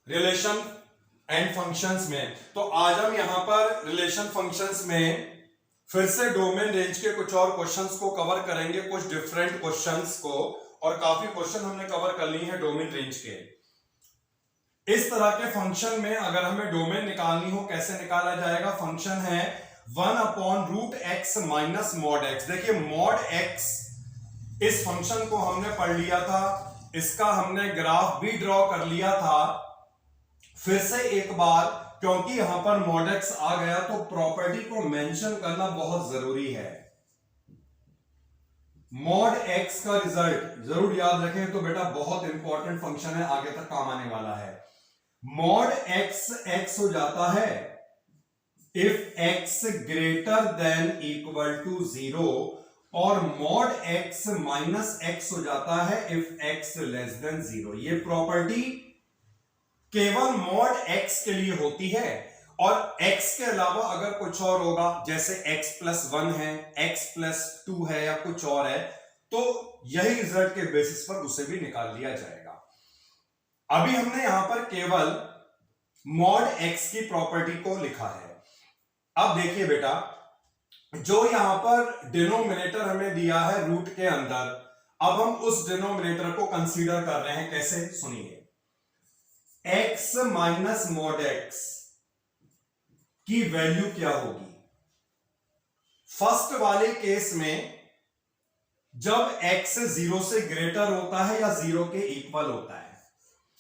Relation and functions में। तो आज हम यहां पर रिलेशन फंक्शंस में फिर से डोमेन रेंज के कुछ और क्वेश्चंस को कवर करेंगे, कुछ डिफरेंट क्वेश्चंस को, और काफी क्वेश्चन हमने कवर कर लिए हैं डोमेन रेंज के। इस तरह के फंक्शन में अगर हमें डोमेन निकालनी हो, कैसे निकाला जाएगा? फंक्शन है 1/√x माइनस मॉड x। देखिए मॉड x, इस फंक्शन को हमने पढ़ लिया था, इसका हमने ग्राफ भी ड्रॉ कर लिया था। फिर से एक बार, क्योंकि यहां पर मॉड x आ गया तो प्रॉपर्टी को मेंशन करना बहुत जरूरी है। मॉड x का रिजल्ट जरूर याद रखें, तो बेटा बहुत इंपॉर्टेंट फंक्शन है, आगे तक काम आने वाला है। मॉड x हो जाता है if x greater than equal to 0, और मॉड x माइनस x हो जाता है इफ x लेस देन 0। ये प्रॉपर्टी केवल मॉड x के लिए होती है, और x के अलावा अगर कुछ और होगा, जैसे x+1 है, x+2 है या कुछ और है, तो यही रिजल्ट के बेसिस पर उसे भी निकाल लिया जाएगा। अभी हमने यहां पर केवल मॉड x की प्रॉपर्टी को लिखा है। अब देखिए बेटा, जो यहां पर डिनोमिनेटर हमें दिया है रूट के अंदर, अब हम उस डिनोमिनेटर को कंसीडर कर रहे हैं। कैसे? सुनिए, x माइनस मॉड x की वैल्यू क्या होगी? फर्स्ट वाले केस में जब x 0 से ग्रेटर होता है या 0 के इक्वल होता है,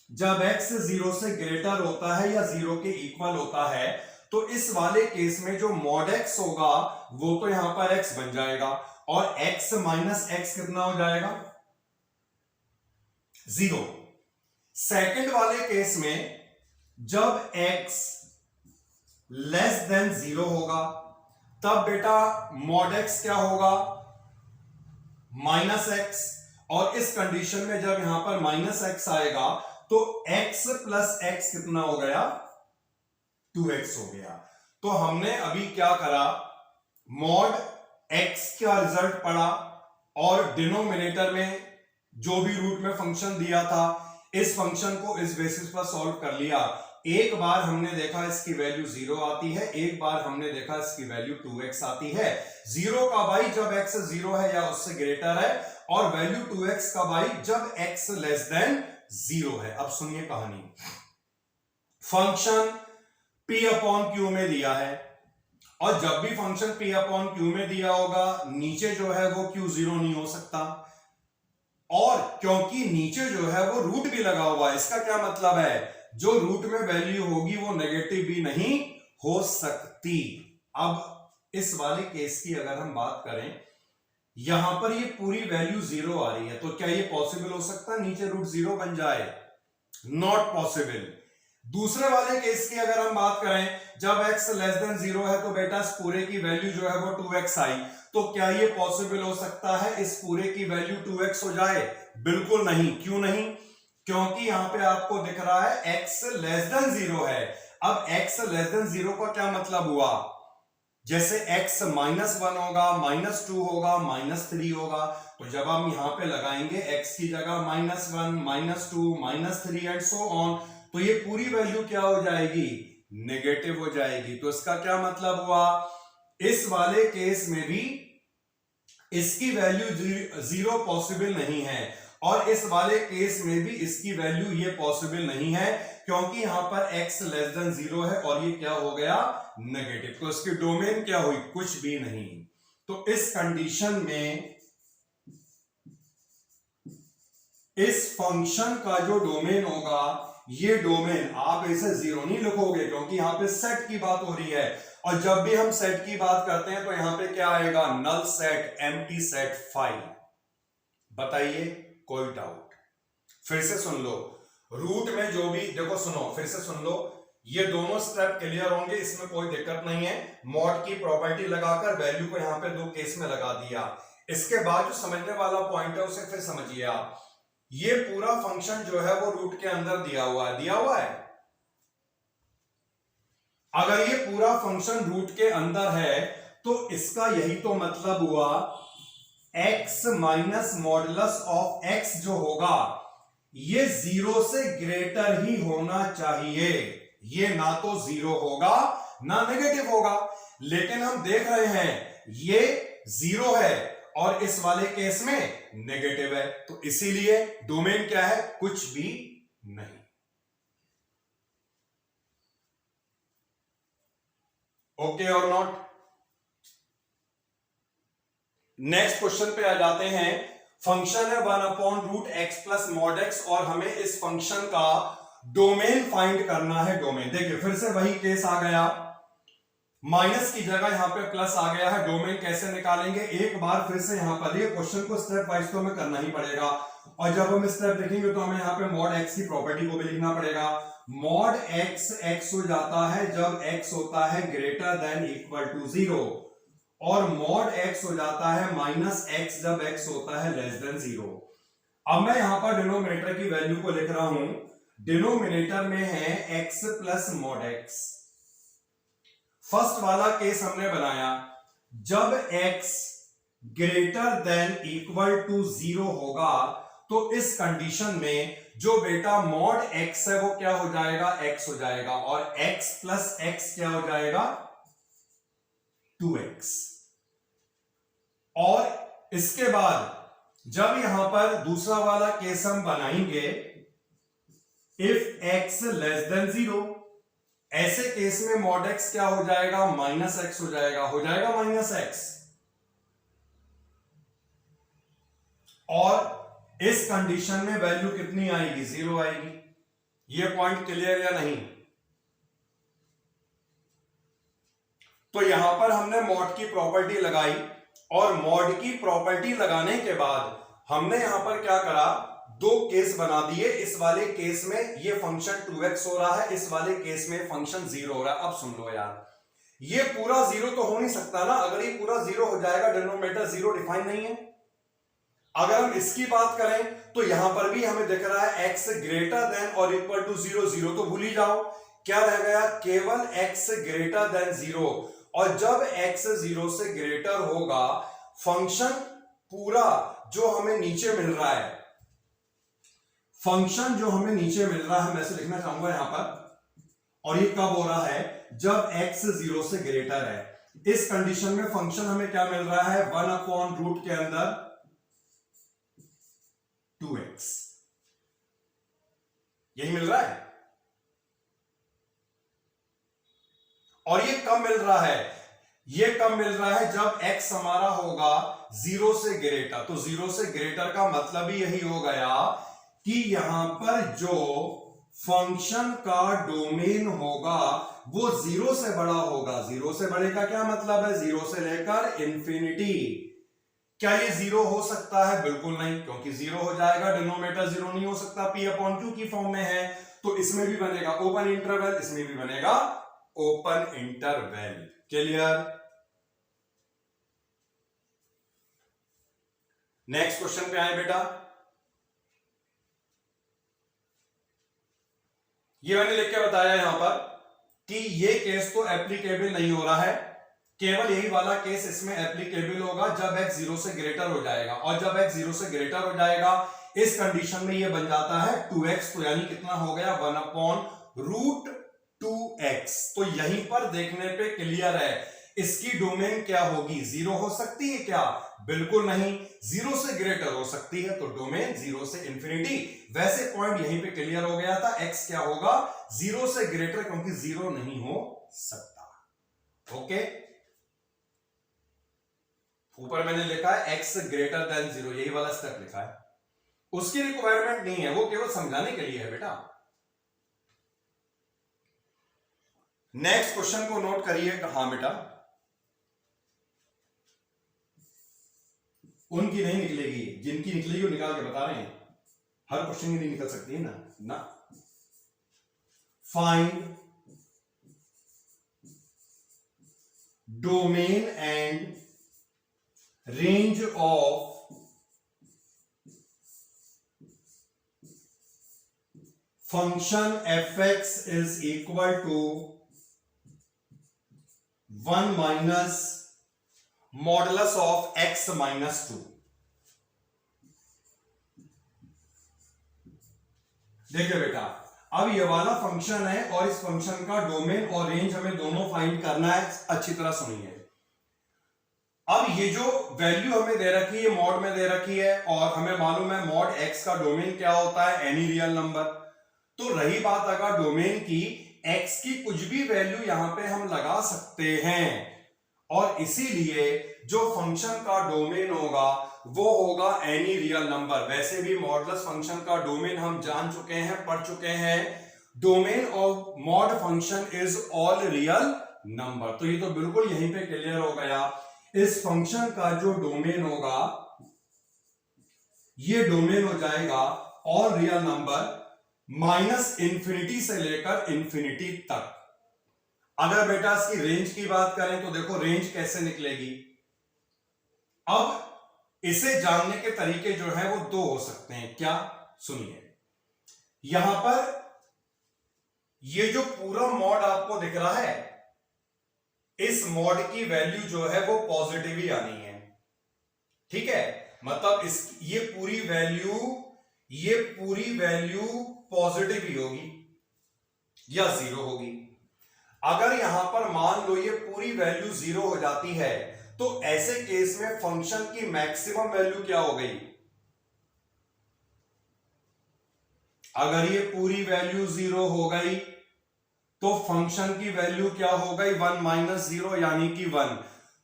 जब x 0 से ग्रेटर होता है या 0 के इक्वल होता है, तो इस वाले केस में जो मॉड x होगा वो तो यहां पर x बन जाएगा, और x माइनस x कितना हो जाएगा? 0। सेकंड वाले केस में जब x लेस देन 0 होगा, तब बेटा मॉड x क्या होगा? माइनस x, और इस कंडीशन में जब यहां पर माइनस x आएगा तो x प्लस x कितना हो गया? 2x हो गया। तो हमने अभी क्या करा? मॉड x का रिजल्ट पढ़ा, और डिनोमिनेटर में जो भी रूट में फंक्शन दिया था, इस फंक्शन को इस बेसिस पर सॉल्व कर लिया। एक बार हमने देखा इसकी वैल्यू 0 आती है, एक बार हमने देखा इसकी वैल्यू 2x आती है। 0 का भाई जब x 0 है या उससे ग्रेटर है, और वैल्यू 2x का भाई जब x लेस देन 0 है। अब सुनिए कहानी। फंक्शन p अपॉन q में दिया है, और जब भी फंक्शन p अपॉन q में दिया होगा, नीचे जो है वो q 0 नहीं हो सकता, और क्योंकि नीचे जो है वो रूट भी लगा हुआ है, इसका क्या मतलब है? जो रूट में वैल्यू होगी वो नेगेटिव भी नहीं हो सकती। अब इस वाले केस की अगर हम बात करें, यहां पर ये पूरी वैल्यू 0 आ रही है, तो क्या ये पॉसिबल हो सकता है नीचे रूट 0 बन जाए? Not possible. दूसरे वाले केस की अगर हम बात करें, जब x लेस देन 0 है, तो बेटा इस पूरे की वैल्यू जो है वो 2x आई, तो क्या ये पॉसिबल हो सकता है इस पूरे की वैल्यू 2x हो जाए? बिल्कुल नहीं। क्यों नहीं? क्योंकि यहां पे आपको दिख रहा है x लेस देन 0 है। अब x लेस देन 0 का क्या मतलब हुआ? जैसे x -1 होगा, -2 होगा, -3 होगा, तो जब हम यहां पे लगाएंगे x की जगह -1, -2, -3 एंड सो ऑन, तो ये पूरी वैल्यू क्या हो जाएगी? नेगेटिव हो जाएगी। तो इसका क्या मतलब हुआ? इस वाले केस में भी इसकी वैल्यू 0 पॉसिबल नहीं है, और इस वाले केस में भी इसकी वैल्यू ये पॉसिबल नहीं है, क्योंकि यहां पर x लेस देन 0 है और ये क्या हो गया? नेगेटिव। तो इसकी डोमेन क्या हुई? कुछ भी नहीं। तो इस कंडीशन में इस फंक्शन का जो डोमेन होगा, ये डोमेन आप इसे 0 नहीं लिखोगे, क्योंकि यहां पे सेट की बात हो रही है, और जब भी हम सेट की बात करते हैं तो यहां पे क्या आएगा? Null set, empty set, file. बताइए कोई डाउट? फिर से सुन लो, रूट में जो भी देखो, सुनो फिर से सुन लो, ये दोनों स्टेप क्लियर होंगे, इसमें कोई दिक्कत नहीं है। मॉड की प्रॉपर्टी लगाकर वैल्यू को यहां पे दो केस में लगा दिया। इसके बाद जो समझने वाला पॉइंट है उसे फिर समझिए आप। ये पूरा फंक्शन जो है वो रूट के अंदर दिया हुआ है। अगर ये पूरा फंक्शन रूट के अंदर है, तो इसका यही तो मतलब हुआ x minus modulus of x जो होगा, ये 0 से ग्रेटर ही होना चाहिए। ये ना तो 0 होगा ना नेगेटिव होगा, लेकिन हम देख रहे हैं ये 0 है और इस वाले केस में नेगेटिव है, तो इसीलिए डोमेन क्या है, कुछ भी नहीं। ओके और नॉट। नेक्स्ट क्वेश्चन पे आ जाते हैं। फंक्शन है 1/√x प्लस मॉड एक्स और हमें इस फंक्शन का डोमेन फाइंड करना है। डोमेन देखिए फिर से वही केस आ गया, माइनस की जगह यहां पे प्लस आ गया है। डोमेन कैसे निकालेंगे, एक बार फिर से यहां पर ये क्वेश्चन को स्टेप वाइज तो हमें करना ही पड़ेगा, और जब हम स्टेप देखेंगे तो हमें यहां पे मॉड एक्स की प्रॉपर्टी को भी लिखना पड़ेगा। मॉड एक्स एक्स हो जाता है जब एक्स होता है ग्रेटर देन इक्वल टू 0, और मॉड एक्स हो जाता है माइनस एक्स जब एक्स होता है लेस देन 0। अब मैं यहां पर डिनोमिनेटर की वैल्यू को लिख रहा हूं। डिनोमिनेटर में है x plus mod x. First वाला केस हमने बनाया जब x greater than equal to 0 होगा, तो इस कंडीशन में जो बेटा मॉड x है वो क्या हो जाएगा, x हो जाएगा, और x प्लस x क्या हो जाएगा, 2x। और इसके बाद जब यहां पर दूसरा वाला केस हम बनाएंगे, इफ x लेस देन 0, ऐसे केस में मॉड एक्स क्या हो जाएगा, माइनस एक्स हो जाएगा माइनस एक्स। और इस कंडीशन में वैल्यू कितनी आएगी, 0 आएगी। ये पॉइंट क्लियर या नहीं। तो यहां पर हमने मॉड की प्रॉपर्टी लगाई, और मॉड की प्रॉपर्टी लगाने के बाद हमने यहां पर क्या करा, दो केस बना दिए। इस वाले केस में ये फंक्शन 2x हो रहा है, इस वाले केस में फंक्शन 0 हो रहा है। अब सुन लो यार, ये पूरा 0 तो हो नहीं सकता ना, अगर ये पूरा 0 हो जाएगा, डिनोमिनेटर 0 डिफाइन नहीं है। अगर हम इसकी बात करें तो यहां पर भी हमें दिख रहा है x ग्रेटर देन और इक्वल टू 0, 0 तो भूल ही जाओ, क्या रह गया, केवल x ग्रेटर देन 0। और जब x 0 से ग्रेटर होगा, फंक्शन पूरा जो हमें नीचे मिल रहा है, फंक्शन जो हमें नीचे मिल रहा है, मैं इसे लिखना चाहूंगा यहां पर, और ये कब हो रहा है, जब x 0 से ग्रेटर है। इस कंडीशन में फंक्शन हमें क्या मिल रहा है, 1/रूट के अंदर 2x, यही मिल रहा है। और ये कब मिल रहा है, ये कब मिल रहा है, जब x हमारा होगा 0 से ग्रेटर। तो 0 से ग्रेटर का मतलब ही यही हो गया कि यहां पर जो फंक्शन का डोमेन होगा वो 0 से बड़ा होगा। 0 से बड़े का क्या मतलब है, 0 से लेकर इंफिनिटी। क्या ये 0 हो सकता है, बिल्कुल नहीं, क्योंकि 0 हो जाएगा, डिनोमिनेटर 0 नहीं हो सकता, p/q की फॉर्म में है। तो इसमें भी बनेगा ओपन इंटरवल, इसमें भी बनेगा open interval. Clear. Next question पे आए बेटा। ये मैंने लिख के बताया यहां पर कि ये केस तो एप्लीकेबल नहीं हो रहा है, केवल यही वाला केस इसमें एप्लीकेबल होगा जब x 0 से ग्रेटर हो जाएगा। और जब x 0 से ग्रेटर हो जाएगा, इस कंडीशन में ये बन जाता है 2x, तो यानी कितना हो गया, 1/√2x। तो यहीं पर देखने पे क्लियर है, इसकी डोमेन क्या होगी, 0 हो सकती है क्या, बिल्कुल नहीं, 0 से ग्रेटर हो सकती है, तो डोमेन 0 से इंफिनिटी। वैसे पॉइंट यहीं पे क्लियर हो गया था, x क्या होगा, 0 से ग्रेटर, क्योंकि 0 नहीं हो सकता। ओके, ऊपर मैंने लिखा है x ग्रेटर देन 0, यही वाला स्टेप लिखा है, उसकी रिक्वायरमेंट नहीं है, वो केवल समझाने के लिए है बेटा। नेक्स्ट क्वेश्चन को नोट करिए। हाँ बेटा, उनकी नहीं निकलेगी, जिनकी निकलेगी वो निकाल के बता रहे हैं, हर क्वेश्चन की नहीं निकल सकती है ना। Find domain and range of function fx is equal to 1 minus modulus of x minus 2। देखिए बेटा, अब ये वाला फंक्शन है और इस फंक्शन का डोमेन और रेंज हमें दोनों फाइंड करना है। अच्छी तरह सुनिए। अब ये जो वैल्यू हमें दे रखी है मॉड में दे रखी है और हमें मालूम है मॉड एक्स का डोमेन क्या होता है, एनी रियल नंबर। तो रही बात अगर डोमेन की, एक्स की कुछ भी वैल्यू यहां पे हम लगा सकते हैं और इसीलिए जो फंक्शन का डोमेन होगा वो होगा एनी रियल नंबर। वैसे भी मॉडुलस फंक्शन का डोमेन हम जान चुके हैं, पढ़ चुके हैं। Domain of mod function is all real number. तो ये तो बिल्कुल यहीं पे क्लियर हो गया। इस फंक्शन का जो डोमेन होगा ये डोमेन हो जाएगा all real number minus infinity से लेकर इंफिनिटी तक। अगर बेटा इसकी रेंज की बात करें तो देखो रेंज कैसे निकलेगी। अब इसे जानने के तरीके जो है वो दो हो सकते हैं। क्या, सुनिए। यहां पर ये जो पूरा मॉड आपको दिख रहा है, इस मॉड की वैल्यू जो है वो पॉजिटिव ही आनी है। ठीक है, मतलब ये पूरी वैल्यू पॉजिटिव ही होगी या जीरो होगी। अगर यहां पर मान लो ये पूरी वैल्यू जीरो हो जाती है तो ऐसे केस में फंक्शन की मैक्सिमम वैल्यू क्या हो गई? अगर ये पूरी वैल्यू जीरो हो गई तो फंक्शन की वैल्यू क्या हो गई? 1 माइनस जीरो यानी कि 1।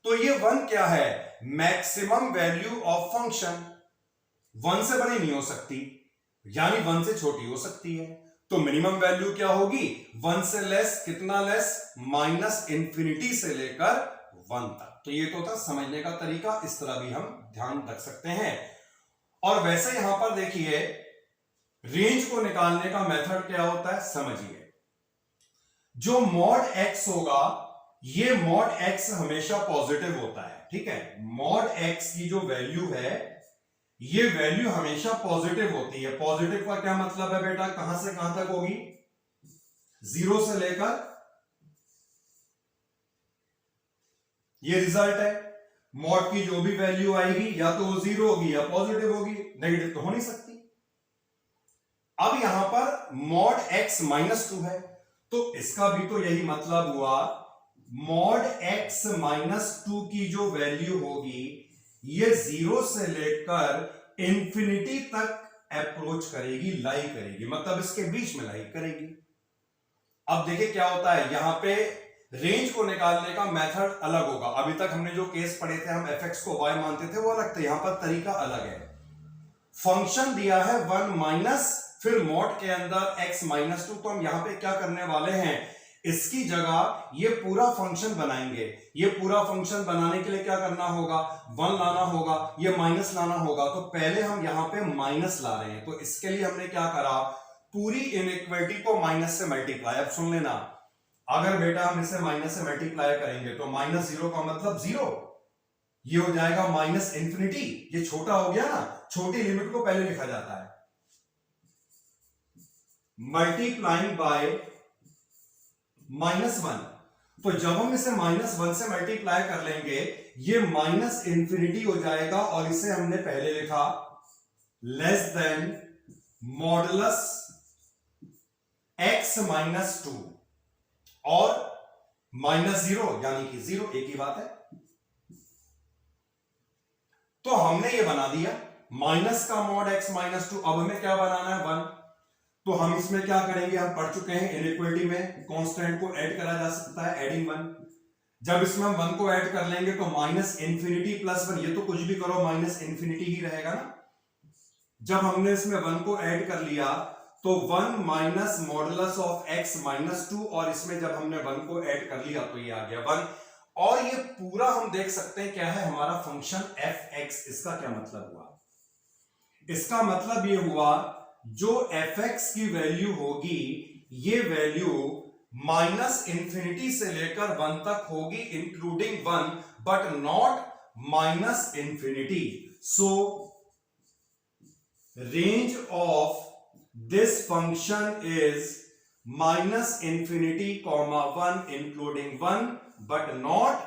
तो ये 1 क्या है? Maximum value of function. 1 से बड़ी नहीं हो सकती, यानी 1 से छोटी हो सकती है। तो मिनिमम वैल्यू क्या होगी? 1 से लेस। कितना लेस? माइनस इंफिनिटी से लेकर 1 तक। तो ये तो था समझने का तरीका, इस तरह भी हम ध्यान रख सकते हैं। और वैसे यहां पर देखिए रेंज को निकालने का मेथड क्या होता है, समझिए। जो मॉड एक्स होगा, ये मॉड एक्स हमेशा पॉजिटिव होता है। ठीक है, मॉड एक्स की जो वैल्यू है ये वैल्यू हमेशा पॉजिटिव होती है। पॉजिटिव का क्या मतलब है बेटा? कहां से कहां तक होगी? 0 से लेकर, ये रिजल्ट है। मॉड की जो भी वैल्यू आएगी या तो वो 0 होगी या पॉजिटिव होगी, नेगेटिव तो हो नहीं सकती। अब यहां पर मॉड एक्स माइनस 2 है तो इसका भी तो यही मतलब हुआ। मॉड एक्स माइनस 2 की जो वैल्यू होगी ये 0 से लेकर इंफिनिटी तक अप्रोच करेगी, लाई करेगी, मतलब इसके बीच में लाई करेगी। अब देखिए क्या होता है, यहां पे रेंज को निकालने का मेथड अलग होगा। अभी तक हमने जो केस पढ़े थे, हम fx को y मानते थे, वो अलग थे। यहां पर तरीका अलग है। फंक्शन दिया है 1 माइनस, फिर मॉड के अंदर x माइनस 2। तो हम यहां पे क्या करने वाले हैं, इसकी जगह ये पूरा फंक्शन बनाएंगे। ये पूरा फंक्शन बनाने के लिए क्या करना होगा? 1 लाना होगा, ये माइनस लाना होगा। तो पहले हम यहां पे माइनस ला रहे हैं, तो इसके लिए हमने क्या करा, पूरी इनइक्वालिटी को माइनस से मल्टीप्लाई। अब सुन लेना, अगर बेटा हम इसे माइनस से मल्टीप्लाई करेंगे तो माइनस 0 का मतलब 0, ये हो जाएगा माइनस इंफिनिटी। ये छोटा हो गया ना, छोटी लिमिट को पहले लिखा जाता है। Multiplying by -1। तो जब हम इसे -1 से मल्टीप्लाई कर लेंगे ये माइनस इंफिनिटी हो जाएगा और इसे हमने पहले लिखा less than modulus x minus 2 और -0 यानी कि 0, एक ही बात है। तो हमने ये बना दिया माइनस का मॉड x माइनस 2। अब हमें क्या बनाना है? 1। तो हम इसमें क्या करेंगे, हम पढ़ चुके हैं इनइक्वालिटी में कांस्टेंट को ऐड करा जा सकता है, एडिंग 1। जब इसमें हम 1 को ऐड कर लेंगे तो माइनस इंफिनिटी प्लस 1, ये तो कुछ भी करो माइनस इंफिनिटी ही रहेगा ना। जब हमने इसमें 1 को ऐड कर लिया तो 1 minus modulus of x minus 2, और इसमें जब हमने 1 को ऐड कर लिया तो ये आ गया 1। और ये पूरा हम देख सकते हैं क्या है, हमारा फंक्शन fx। इसका क्या मतलब हुआ? इसका मतलब ये हुआ जो fx की वैल्यू होगी ये वैल्यू माइनस इंफिनिटी से लेकर 1 तक होगी, including 1, but not minus infinity. So range of this function is minus infinity comma 1 including 1, but not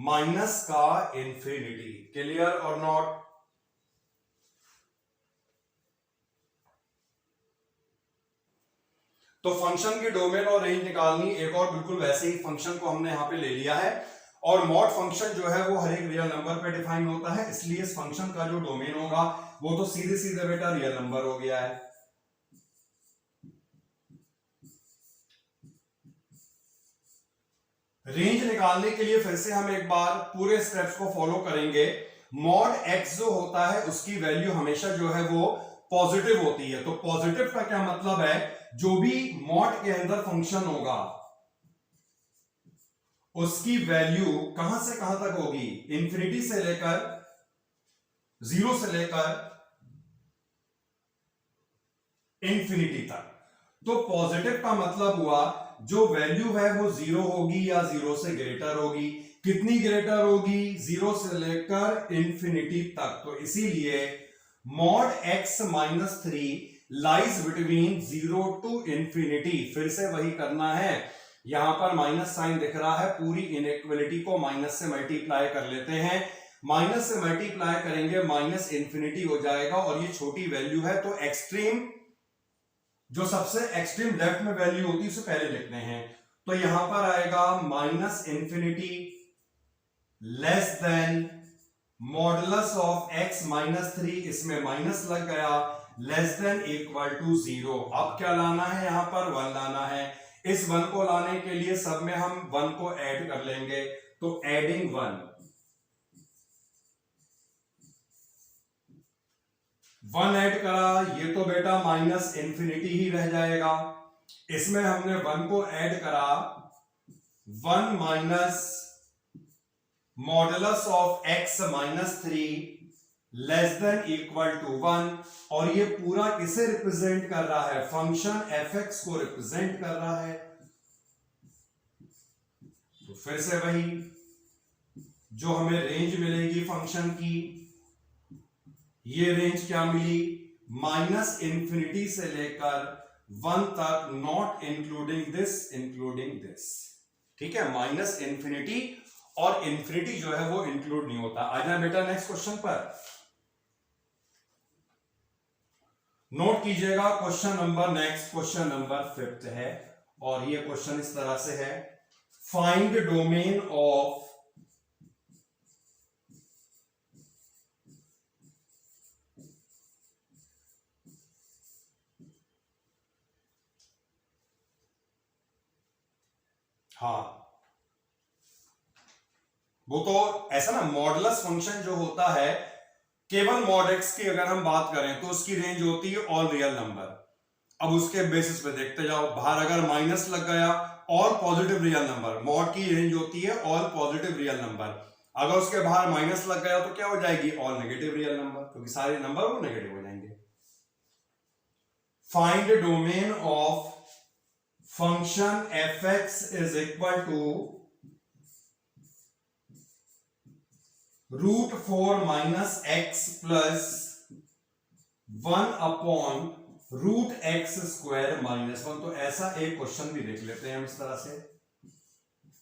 minus का इंफिनिटी। क्लियर और नॉट? तो फंक्शन की डोमेन और रेंज निकालनी, एक और बिल्कुल वैसे ही फंक्शन को हमने यहां पे ले लिया है, और मॉड फंक्शन जो है वो हर एक रियल नंबर पे डिफाइन होता है, इसलिए इस फंक्शन का जो डोमेन होगा वो तो सीधे सीधे बेटा रियल नंबर हो गया है। रेंज निकालने के लिए फिर से हम एक बार पूरे स्टेप्स को फॉलो करेंगे। मॉड एक्स जो होता है उसकी वैल्यू हमेशा जो है वो पॉजिटिव होती है। तो पॉजिटिव का क्या मतलब है, जो भी मॉड के अंदर फंक्शन होगा उसकी वैल्यू कहां से कहां तक होगी, इंफिनिटी से लेकर, 0 से लेकर इंफिनिटी तक। तो पॉजिटिव का मतलब हुआ जो वैल्यू है वो 0 होगी या 0 से ग्रेटर होगी। कितनी ग्रेटर होगी, 0 से लेकर इंफिनिटी तक। तो इसीलिए mod x minus 3 lies between 0 to infinity. फिर से वही करना है, यहां पर माइनस साइन दिख रहा है, पूरी इनइक्वालिटी को माइनस से मल्टीप्लाई कर लेते हैं। माइनस से मल्टीप्लाई करेंगे माइनस इंफिनिटी हो जाएगा, और ये छोटी वैल्यू है तो एक्सट्रीम, जो सबसे एक्सट्रीम लेफ्ट में वैल्यू होती है उसे पहले लिखते हैं। तो यहां पर आएगा minus infinity less than modulus of x minus 3, इसमें माइनस लग गया, लेस देन इक्वल टू 0। अब क्या लाना है, यहां पर 1 लाना है। इस 1 को लाने के लिए सब में हम 1 को ऐड कर लेंगे, तो एडिंग 1 ऐड करा, ये तो बेटा माइनस इंफिनिटी ही रह जाएगा। इसमें हमने 1 को ऐड करा, 1 minus modulus of x minus 3 less than equal to 1, और ये पूरा किसे रिप्रेजेंट कर रहा है, फंक्शन fx को रिप्रेजेंट कर रहा है। तो फिर से वही जो हमें रेंज मिलेगी फंक्शन की, ये रेंज क्या मिली, माइनस इंफिनिटी से लेकर 1 तक, not including this, including this. ठीक है, माइनस इंफिनिटी और इंफिनिटी जो है वो इंक्लूड नहीं होता। आ जाए बेटा नेक्स्ट क्वेश्चन पर, नोट कीजिएगा question number, next question number 5 है, और ये क्वेश्चन इस तरह से है, फाइंड डोमेन ऑफ हाँ, वो तो ऐसा ना, मॉडुलस फंक्शन जो होता है, केवल मॉड एक्स की अगर हम बात करें तो उसकी रेंज होती है ऑल रियल नंबर। अब उसके बेसिस पे देखते जाओ, बाहर अगर माइनस लग गया, all positive real number, mod की रेंज होती है ऑल पॉजिटिव रियल नंबर। अगर उसके बाहर माइनस लग गया तो क्या हो जाएगी, ऑल नेगेटिव रियल नंबर, क्योंकि सारे नंबर वो नेगेटिव हो जाएंगे। Find domain of function fx is equal to √4 minus x plus 1 upon √x² minus 1। तो ऐसा एक क्वेश्चन भी देख लेते हैं हम इस तरह से।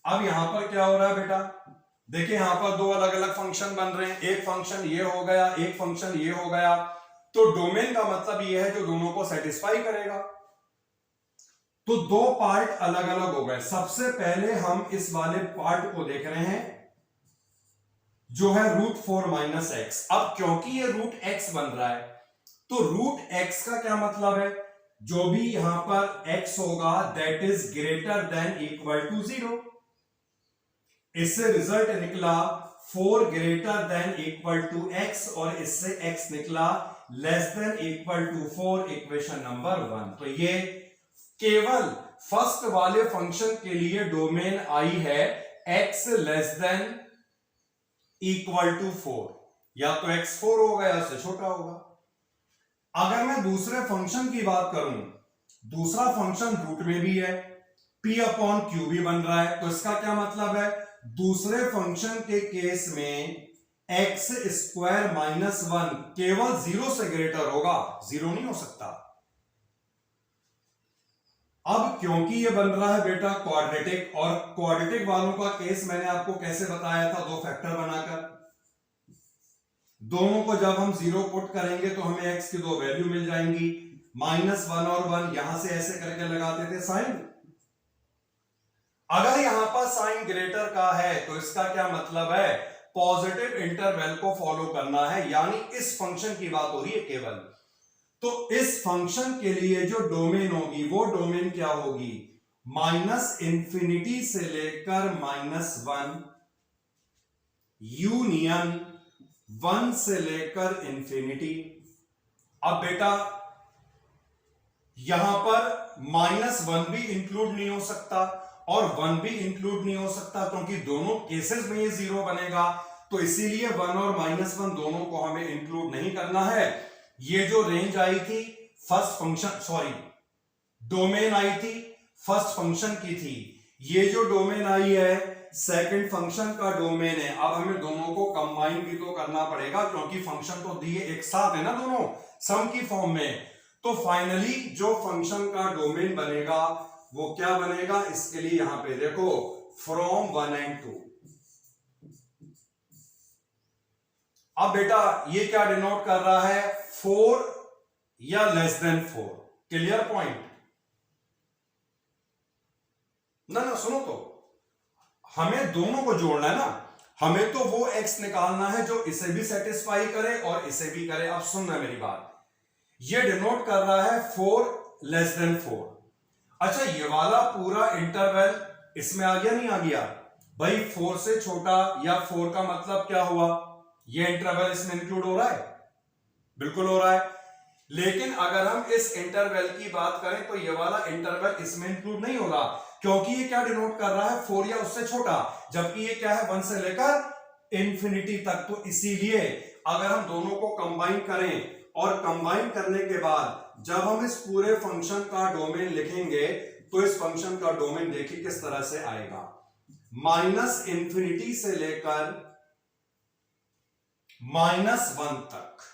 अब यहां पर क्या हो रहा है बेटा, देखिए यहां पर दो अलग अलग फंक्शन बन रहे हैं, एक फंक्शन ये हो गया, एक फंक्शन ये हो गया। तो डोमेन का मतलब ये है जो दोनों को सेटिस्फाई करेगा। तो दो पार्ट अलग अलग हो गए। सबसे पहले हम इस वाले पार्ट को देख रहे हैं जो है √4 माइनस एक्स। अब क्योंकि ये √x बन रहा है तो √x का क्या मतलब है, जो भी यहां पर x होगा that is greater than equal to 0। इससे रिजल्ट निकला 4 greater than equal to x, और इससे x निकला less than equal to 4, equation number 1। तो ये केवल फर्स्ट वाले फंक्शन के लिए डोमेन आई है x less than equal to 4, या तो x 4 होगा या उससे छोटा होगा। अगर मैं दूसरे फंक्शन की बात करूं, दूसरा फंक्शन रूट में भी है, p अपॉन क्यू भी बन रहा है, तो इसका क्या मतलब है, दूसरे फंक्शन के केस में x² माइनस 1 केवल 0 से ग्रेटर होगा, 0 नहीं हो सकता। अब क्योंकि ये बन रहा है बेटा क्वाड्रेटिक, और क्वाड्रेटिक वालों का केस मैंने आपको कैसे बताया था, दो फैक्टर बनाकर, दोनों को जब हम 0 पुट करेंगे तो हमें x की दो वैल्यू मिल जाएंगी, -1 और 1 यहां से ऐसे करके लगाते थे साइन। अगर यहां पर साइन ग्रेटर का है तो इसका क्या मतलब है, पॉजिटिव इंटरवल को फॉलो करना है, यानी इस फंक्शन की बात हो रही है केवल। तो इस फंक्शन के लिए जो डोमेन होगी वो डोमेन क्या होगी, -इंफिनिटी से लेकर -1 यूनियन 1 से लेकर इंफिनिटी। अब बेटा यहां पर -1 भी इंक्लूड नहीं हो सकता और 1 भी इंक्लूड नहीं हो सकता, क्योंकि दोनों केसेस में ये 0 बनेगा। तो इसीलिए 1 और -1 दोनों को हमें इंक्लूड नहीं करना है। ये जो रेंज आई थी फर्स्ट फंक्शन, सॉरी डोमेन आई थी फर्स्ट फंक्शन की थी, ये जो डोमेन आई है सेकंड फंक्शन का डोमेन है। अब हमें दोनों को कंबाइन भी तो करना पड़ेगा, क्योंकि फंक्शन तो दिए एक साथ है ना, दोनों सम की फॉर्म में। तो फाइनली जो फंक्शन का डोमेन बनेगा वो क्या बनेगा, इसके लिए यहां पे देखो फ्रॉम 1 and 2। अब बेटा ये क्या डिनोट कर रहा है, 4 या लेस देन 4। क्लियर पॉइंट ना सुनो, तो हमें दोनों को जोड़ना है ना, हमें तो वो x निकालना है जो इसे भी सेटिस्फाई करे और इसे भी करे। अब सुनना मेरी बात, ये डिनोट कर रहा है 4 लेस देन 4। अच्छा ये वाला पूरा इंटरवल इसमें आ गया नहीं आ गया भाई, 4 से छोटा या 4 का मतलब क्या हुआ, ये इंटरवल इसमें इंक्लूड हो रहा है, बिल्कुल हो रहा है। लेकिन अगर हम इस इंटरवल की बात करें तो ये वाला इंटरवल इसमें इंक्लूड नहीं होगा, क्योंकि ये क्या डिनोट कर रहा है, 4 या उससे छोटा, जबकि ये क्या है 1 से लेकर इंफिनिटी तक। तो इसीलिए अगर हम दोनों को कंबाइन करें और कंबाइन करने के बाद जब हम इस पूरे फंक्शन का डोमेन लिखेंगे तो इस फंक्शन का डोमेन देखिए किस तरह से आएगा, -इंफिनिटी से लेकर -1 तक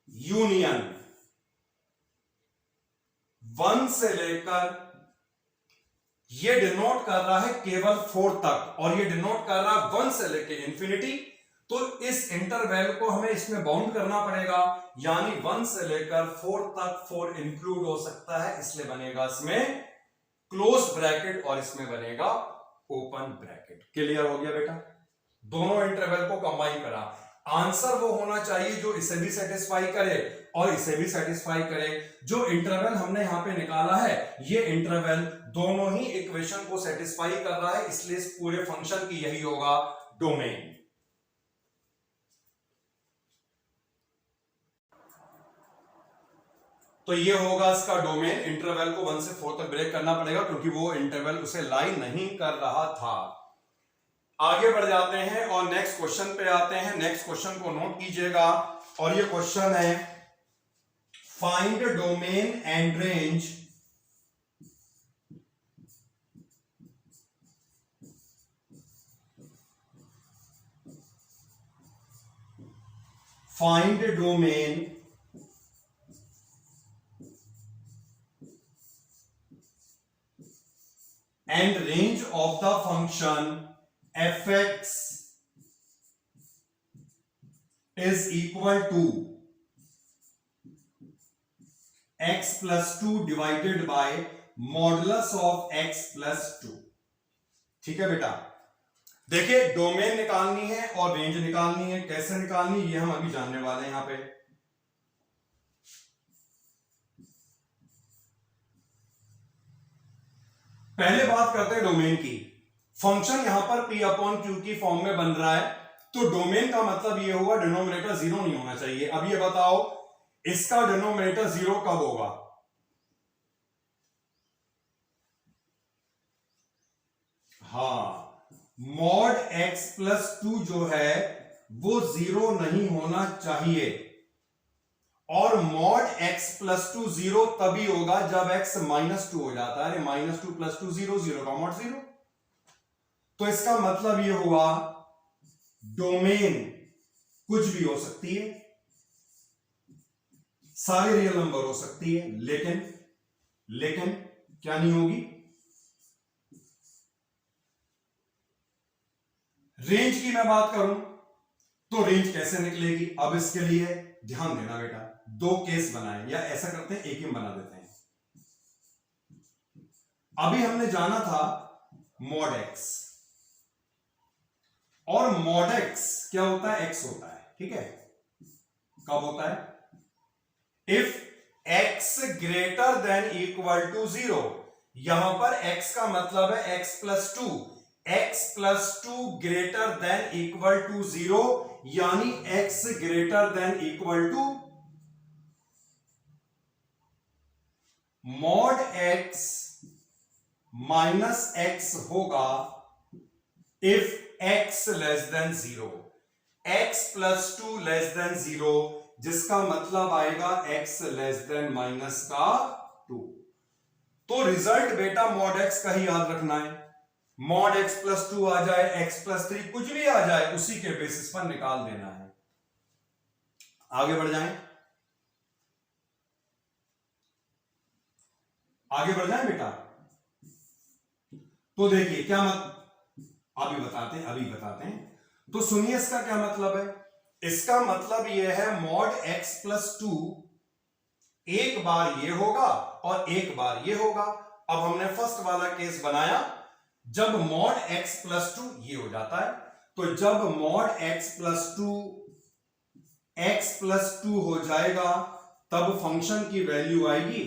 यूनियन 1 से लेकर, ये डिनोट कर रहा है केवल 4 तक और ये डिनोट कर रहा है 1 से लेकर इंफिनिटी। तो इस इंटरवल को हमें इसमें बाउंड करना पड़ेगा, यानी 1 से लेकर 4 तक 4 इंक्लूड हो सकता है, इसलिए बनेगा इसमें क्लोज ब्रैकेट और इसमें बनेगा ओपन ब्रैकेट। क्लियर हो गया बेटा, दोनों इंटरवल को कंबाइन करा, आंसर वो होना चाहिए जो इसे भी सेटिस्फाई करे और इसे भी सेटिस्फाई करे। जो इंटरवल हमने यहां पे निकाला है ये इंटरवल दोनों ही इक्वेशन को सेटिस्फाई कर रहा है, इसलिए इस पूरे फंक्शन की यही होगा डोमेन। तो ये होगा इसका डोमेन, इंटरवल को 1 से 4 तक ब्रेक करना पड़ेगा क्योंकि वो इंटरवल उसे लाई नहीं कर रहा था। आगे बढ़ जाते हैं और नेक्स्ट क्वेश्चन पे आते हैं। नेक्स्ट क्वेश्चन को नोट कीजिएगा और ये क्वेश्चन है find domain and range find domain and range of the function fx is equal to x plus 2 divided by modulus of x plus 2। ठीक है बेटा, देखिए डोमेन निकालनी है और रेंज निकालनी है, कैसे निकालनी ये हम अभी जानने वाले हैं। यहां पे पहले बात करते हैं डोमेन की। फंक्शन यहां पर p अपॉन क्यू की फॉर्म में बन रहा है, तो डोमेन का मतलब ये हुआ डिनोमिनेटर 0 नहीं होना चाहिए। अब ये बताओ इसका डिनोमिनेटर 0 कब होगा, हाँ मॉड x प्लस 2 जो है वो 0 नहीं होना चाहिए, और मॉड x प्लस 2 0 तभी होगा जब x -2 हो जाता है। -2 प्लस 2 0, 0 का मॉड 0। तो इसका मतलब ये हुआ डोमेन कुछ भी हो सकती है, सारी रियल नंबर हो सकती है, लेकिन क्या नहीं होगी, रेंज की मैं बात करूं तो रेंज कैसे निकलेगी। अब इसके लिए ध्यान देना बेटा, दो केस बनाए, या ऐसा करते हैं एक ही बना देते हैं। अभी हमने जाना था मॉड एक्स, और मॉड एक्स क्या होता है, एक्स होता है, ठीक है। कब होता है, if x greater than equal to 0। यहां पर x का मतलब है x plus two, x plus two greater than equal to 0, यानी x greater than equal to mod x minus x होगा if x less than 0, x plus two less than 0, जिसका मतलब आएगा x लेस देन माइनस का 2। तो result बेटा mod x का ही याद रखना है। मॉड x प्लस 2 आ जाए, x प्लस 3 कुछ भी आ जाए, उसी के बेसिस पर निकाल देना है। आगे बढ़ जाएं, आगे बढ़ जाएं बेटा। तो देखिए क्या अभी बताते हैं। तो सुनिए इसका क्या मतलब है। इसका मतलब यह है मॉड x प्लस टू एक बार ये होगा और एक बार ये होगा। अब हमने फर्स्ट वाला केस बनाया, जब मॉड x प्लस टू ये हो जाता है, तो जब मॉड x प्लस टू हो जाएगा, तब फंक्शन की वैल्यू आएगी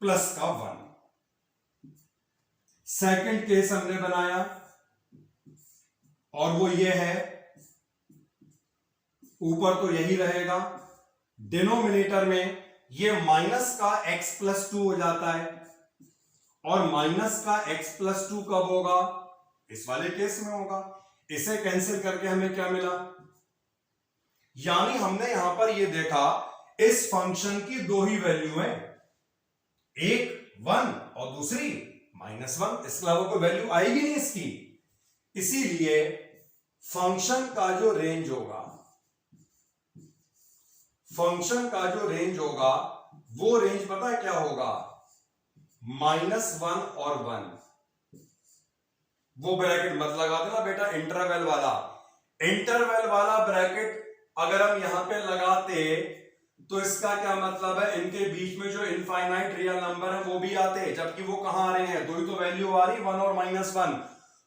प्लस का 1। सेकंड केस हमने बनाया और वो ये है, ऊपर तो यही रहेगा, डिनोमिनेटर में ये माइनस का x प्लस टू हो जाता है, और माइनस का x प्लस टू कब होगा, इस वाले केस में होगा। इसे कैंसिल करके हमें क्या मिला, यानी हमने यहां पर ये देखा इस फंक्शन की दो ही वैल्यू है, एक 1 और दूसरी -1, इसके अलावा कोई वैल्यू आएगी नहीं इसकी। इसीलिए फंक्शन का जो रेंज होगा, वो रेंज पता है क्या होगा, -1 और 1। वो ब्रैकेट मत लगा देना बेटा, इंटरवल वाला ब्रैकेट अगर हम यहां पे लगाते तो इसका क्या मतलब है, इनके बीच में जो इनफाइनाइट रियल नंबर है वो भी आते, जबकि वो कहां आ रहे हैं, दो ही तो वैल्यू आ रही, 1 और -1।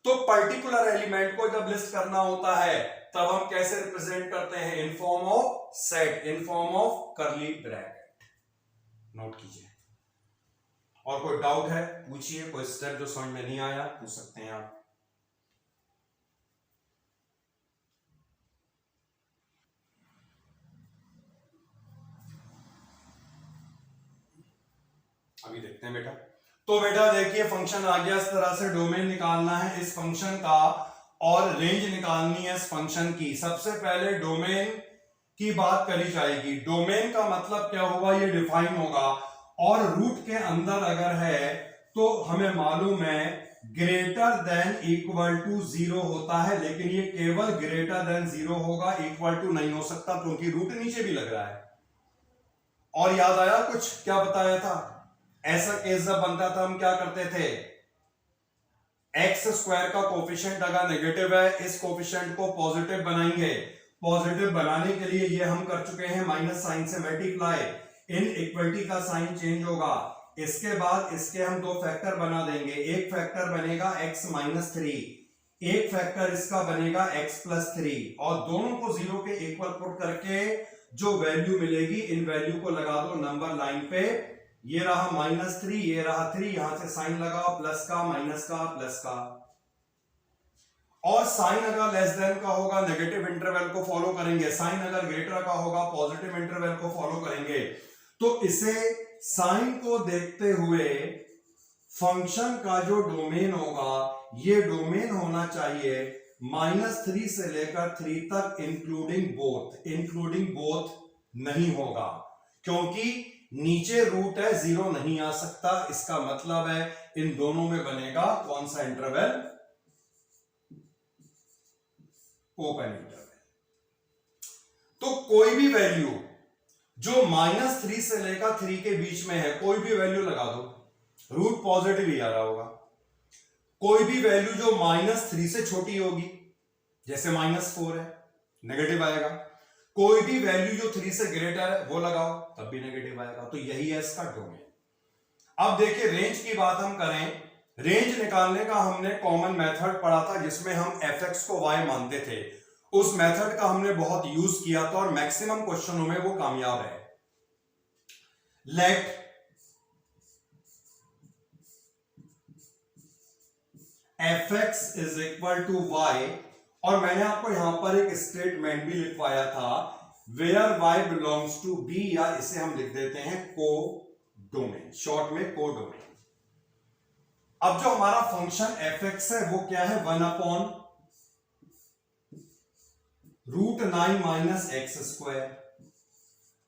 तो पर्टिकुलर एलिमेंट को जब लिस्ट करना होता है तब हम कैसे रिप्रेजेंट करते हैं, in form of set, in form of करली ब्रैकेट। नोट कीजिए। और कोई डाउट है पूछिए, कोई स्टेप जो समझ में नहीं आया पूछ सकते हैं आप। अभी देखते हैं बेटा। तो बेटा देखिए फंक्शन आ गया, इस तरह से डोमेन निकालना है इस फंक्शन का और रेंज निकालनी है इस फंक्शन की। सबसे पहले डोमेन की बात करी जाएगी। डोमेन का मतलब क्या होगा, ये डिफाइन होगा, और रूट के अंदर अगर है तो हमें मालूम है ग्रेटर देन इक्वल टू 0 होता है, लेकिन ये केवल ग्रेटर देन 0 होगा, इक्वल टू नहीं हो सकता क्योंकि रूट नीचे भी लग रहा है। और याद आया कुछ क्या बताया था, ऐसा केस जब बनता था हम क्या करते थे, एक्स स्क्वायर का कोफिशिएंट अगर नेगेटिव है, इस कोफिशिएंट को पॉजिटिव बनाएंगे। पॉजिटिव बनाने के लिए ये हम कर चुके हैं माइनस साइन से मल्टीप्लाई, इन इक्वलिटी का साइन चेंज होगा। इसके बाद इसके हम दो फैक्टर बना देंगे, एक फैक्टर बनेगा x -3, एक फैक्टर इसका बनेगा x +3, और दोनों को 0 के इक्वल पुट करके जो वैल्यू मिलेगी, इन वैल्यू को लगा दो नंबर लाइन पे। ये रहा -3, ये रहा 3, यहां से साइन लगाओ, प्लस का माइनस का प्लस का। और साइन अगर लेस देन का होगा नेगेटिव इंटरवल को फॉलो करेंगे, साइन अगर ग्रेटर का होगा पॉजिटिव इंटरवल को फॉलो करेंगे। तो इसे साइन को देखते हुए फंक्शन का जो डोमेन होगा, ये डोमेन होना चाहिए -3 से लेकर 3 तक इंक्लूडिंग बोथ नहीं होगा, क्योंकि नीचे रूट है, 0 नहीं आ सकता। इसका मतलब है इन दोनों में बनेगा कौन सा इंटरवल, ओपन इंटरवल। तो कोई भी वैल्यू जो -3 से लेकर 3 के बीच में है, कोई भी वैल्यू लगा दो, रूट पॉजिटिव ही आ रहा होगा। कोई भी वैल्यू जो -3 से छोटी होगी, जैसे -4 है, नेगेटिव आएगा। कोई भी वैल्यू जो 3 से ग्रेटर है वो लगाओ, तब भी नेगेटिव आएगा। तो यही है इसका डोमेन। अब देखिए रेंज की बात हम करें, रेंज निकालने का हमने कॉमन मेथड पढ़ा था जिसमें हम fx को y मानते थे। उस मेथड का हमने बहुत यूज किया था और मैक्सिमम क्वेश्चनों में वो कामयाब है। Let fx is equal to y, और मैंने आपको यहां पर एक स्टेटमेंट भी लिखवाया था, where y belongs to b, या इसे हम लिख देते हैं को डोमेन, शॉर्ट में को डोमेन। अब जो हमारा फंक्शन fx है वो क्या है, 1 अपॉन √9 माइनस एक्स स्क्वायर।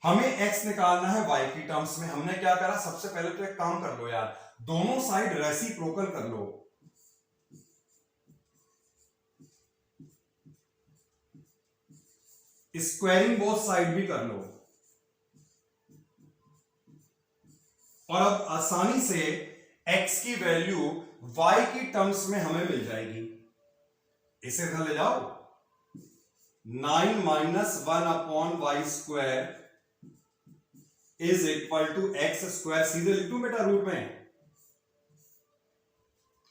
हमें x निकालना है y की टर्म्स में। हमने क्या करा, सबसे पहले तो एक काम कर लो यार, दोनों साइड रेसिप्रोकल कर लो। स्क्वायरिंग बोथ साइड भी कर लो, और अब आसानी से x की वैल्यू y की टर्म्स में हमें मिल जाएगी। इसे इधर ले जाओ, 9 minus 1 upon y square is equal to x square. सीधे लिख दूं बेटा रूट में,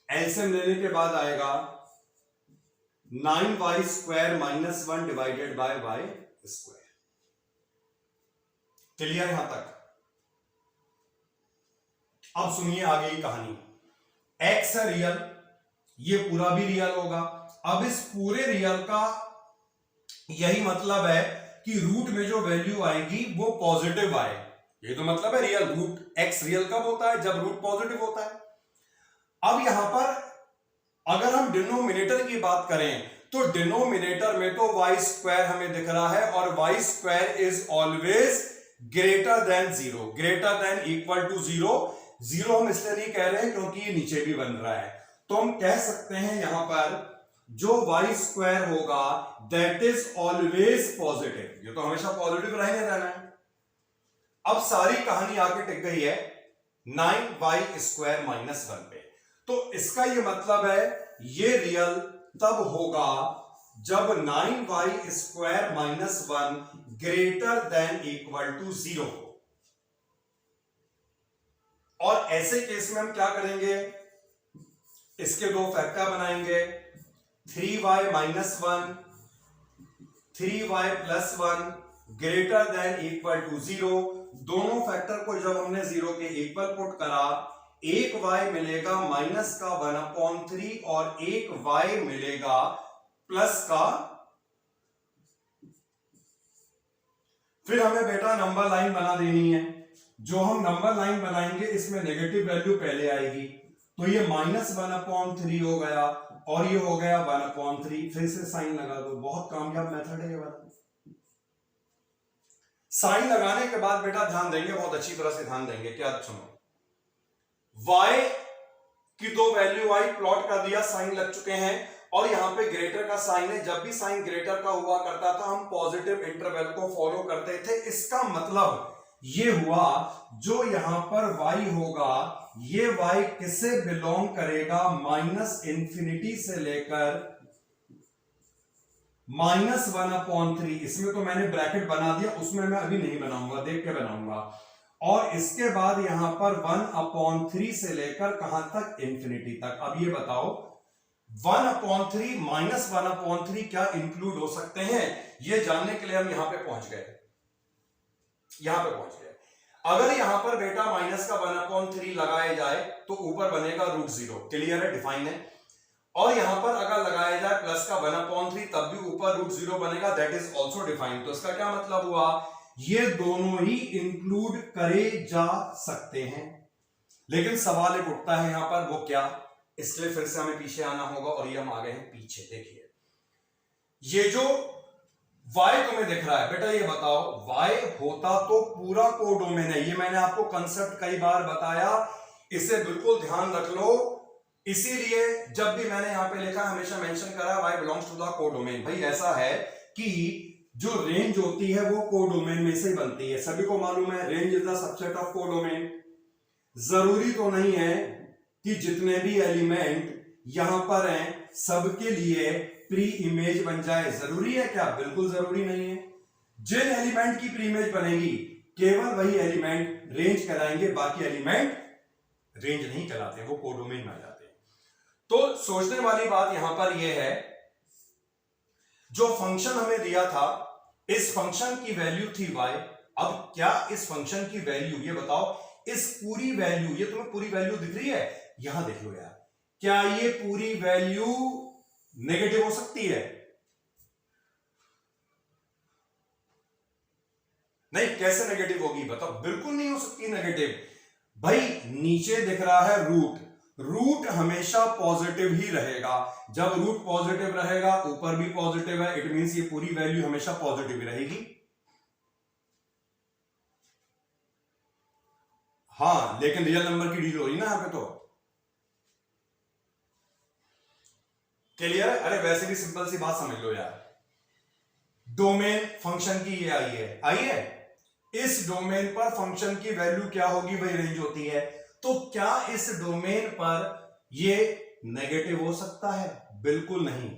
एलसीएम लेने के बाद आएगा 9y square minus 1 divided by y square. Clear यहां तक? अब सुनिए आगे की कहानी। x है रियल, ये पूरा भी रियल होगा। अब इस पूरे रियल का यही मतलब है कि रूट में जो वैल्यू आएगी वो पॉजिटिव आए। ये तो मतलब है रियल, रूट x रियल कब होता है, जब रूट पॉजिटिव होता है। अब यहां पर अगर हम डिनोमिनेटर की बात करें तो डिनोमिनेटर में तो वाई स्क्वायर हमें दिख रहा है, और y square is always greater than 0, greater than equal to 0। 0 हम इसलिए नहीं कह रहे हैं क्योंकि ये नीचे भी बन रहा है, तो हम कह सकते हैं यहां पर जो वाई स्क्वायर होगा दैट इज ऑलवेज पॉजिटिव। ये तो हमेशा पॉजिटिव रहने रहना है। अब सारी कहानी आके टिक गई है 9y स्क्वायर माइनस 1 पे। तो इसका ये मतलब है ये रियल तब होगा जब 9y square minus 1 greater than equal to 0 हो। और ऐसे केस में हम क्या करेंगे, इसके दो फैक्टर बनाएंगे, 3y minus 1, 3y plus 1 greater than equal to 0। दोनों फैक्टर को जब हमने 0 के इक्वल पुट करा, एक y मिलेगा माइनस का 1/3 और एक y मिलेगा प्लस का। फिर हमें बेटा नंबर लाइन बना देनी है। जो हम नंबर लाइन बनाएंगे इसमें नेगेटिव वैल्यू पहले आएगी, तो ये -1/3 हो गया और ये हो गया 1/3। फिर से साइन लगा दो, बहुत कामयाब मेथड है ये वाला। साइन लगाने के बाद बेटा ध्यान देंगे, बहुत अच्छी तरह से ध्यान देंगे। क्या सुनो, y की दो वैल्यू आई, प्लॉट कर दिया, साइन लग चुके हैं, और यहां पे ग्रेटर का साइन है। जब भी साइन ग्रेटर का हुआ करता था हम पॉजिटिव इंटरवल को फॉलो करते थे। इसका मतलब ये हुआ जो यहां पर y होगा, ये y किससे बिलोंग करेगा, -∞ से लेकर -1/3। इसमें तो मैंने ब्रैकेट बना दिया, उसमें मैं अभी नहीं बनाऊंगा, देख के बनाऊंगा। और इसके बाद यहां पर 1/3 से लेकर कहां तक, इंफिनिटी तक। अब ये बताओ 1/3 -1/3 क्या इंक्लूड हो सकते हैं, ये जानने के लिए हम यहां पे पहुंच गए, यहां पे पहुंच गए। अगर यहां पर बेटा माइनस का 1/3 लगाया जाए तो ऊपर बनेगा √0, क्लियर है, डिफाइन है। और यहां पर अगर लगाया जाए प्लस का 1/3 तब भी ऊपर √0 बनेगा, दैट इज ऑल्सो डिफाइंड। तो इसका क्या मतलब हुआ, ये दोनों ही इंक्लूड करे जा सकते हैं। लेकिन सवाल एक उठता है यहां पर, वो क्या, इसलिए फिर से हमें पीछे आना होगा, और ये हम आ गए हैं पीछे। देखिए ये जो y तुम्हें दिख रहा है बेटा, ये बताओ y होता तो पूरा कोडोमेन है। ये मैंने आपको कंसेप्ट कई बार बताया, इसे बिल्कुल ध्यान रख लो। इसीलिए जब भी मैंने यहां पे लिखा हमेशा मेंशन करा y belongs to the codomain. भाई ऐसा है कि जो रेंज होती है वो कोडोमेन में से बनती है, सभी को मालूम है, range is the subset of codomain. जरूरी तो नहीं है कि जितने भी एलिमेंट यहां पर हैं सबके लिए प्री इमेज बन जाए, जरूरी है क्या, बिल्कुल जरूरी नहीं है। जिन एलिमेंट की प्री इमेज बनेगी केवल वही एलिमेंट रेंज कहलाएंगे, बाकी एलिमेंट रेंज नहीं कहलाते, वो कोडोमेन में आ जाते हैं। तो सोचने वाली बात यहां पर यह है, जो फंक्शन हमें दिया था, इस फंक्शन की वैल्यू थी y। अब क्या इस फंक्शन की वैल्यू, ये बताओ, इस पूरी वैल्यू, ये तुम्हें पूरी वैल्यू दिख रही है, यहां देख लो यार, क्या ये पूरी वैल्यू नेगेटिव हो सकती है? नहीं, कैसे नेगेटिव होगी बताओ? बिल्कुल नहीं हो सकती नेगेटिव। भाई नीचे दिख रहा है रूट, रूट हमेशा पॉजिटिव ही रहेगा। जब रूट पॉजिटिव रहेगा, ऊपर भी पॉजिटिव है, इट मींस ये पूरी वैल्यू हमेशा पॉजिटिव ही रहेगी। हाँ, लेकिन रियल नंबर की डील हो रही ना यहां पे, तो क्लियर है? अरे वैसे भी सिंपल सी बात समझ लो यार, डोमेन फंक्शन की ये आई है, इस डोमेन पर फंक्शन की वैल्यू क्या होगी, वही रेंज होती है। तो क्या इस डोमेन पर ये नेगेटिव हो सकता है? बिल्कुल नहीं।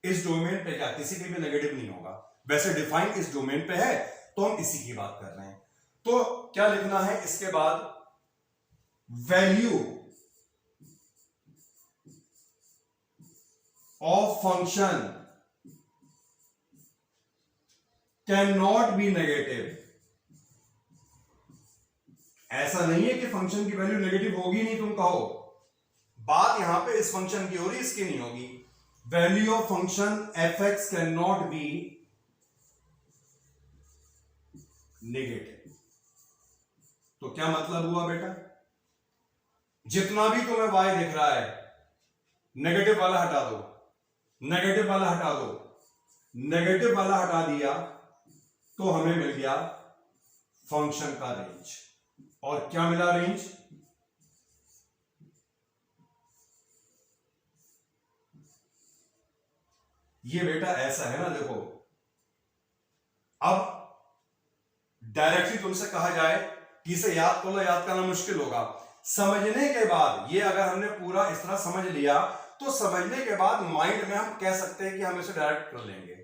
इस डोमेन पे क्या किसी पे भी नेगेटिव नहीं होगा। वैसे डिफाइन इस डोमेन पे है, तो हम इसी की बात कर रहे हैं। तो क्या लिखना है इसके बाद? Value of function can not be negative. ऐसा नहीं है कि फंक्शन की वैल्यू नेगेटिव होगी नहीं, तुम कहो। बात यहां पे इस फंक्शन की हो रही, इसकी नहीं होगी। Value of function F x can not be negative. तो क्या मतलब हुआ बेटा? जितना भी तुम्हें y दिख रहा है, नेगेटिव वाला हटा दो, नेगेटिव वाला हटा दो, नेगेटिव वाला हटा दिया, तो हमें मिल गया फंक्शन का रेंज। और क्या मिला? रेंज। ये बेटा ऐसा है ना, देखो, अब डायरेक्टली तुमसे कहा जाए कि इसे याद कर लो, याद करना मुश्किल होगा। समझने के बाद, ये अगर हमने पूरा इस तरह समझ लिया, तो समझने के बाद माइंड में हम कह सकते हैं कि हम इसे डायरेक्ट कर लेंगे।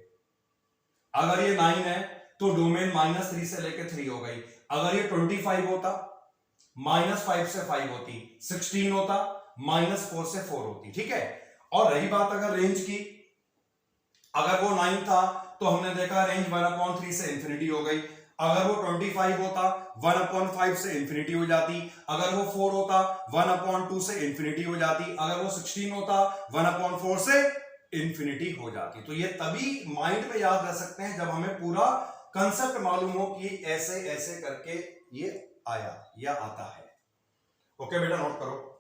अगर ये 9 है तो डोमेन -3 से लेकर 3 हो गई। अगर ये 25 होता, -5 से 5 होती, 16 होता, -4 से 4 होती, ठीक है। और रही बात अगर रेंज की, अगर वो 9 था तो हमने देखा रेंज 1/3 से इंफिनिटी हो गई। अगर वो 25 होता, 1/5 से इंफिनिटी हो जाती। अगर वो 4 होता, 1/2 से इंफिनिटी हो जाती। अगर वो 16 होता, 1/4 से इंफिनिटी हो जाती। तो ये तभी माइंड में याद रह सकते हैं जब हमें पूरा कंसेप्ट मालूम हो कि ऐसे ऐसे करके ये आया या आता है। ओके बेटा, नोट करो।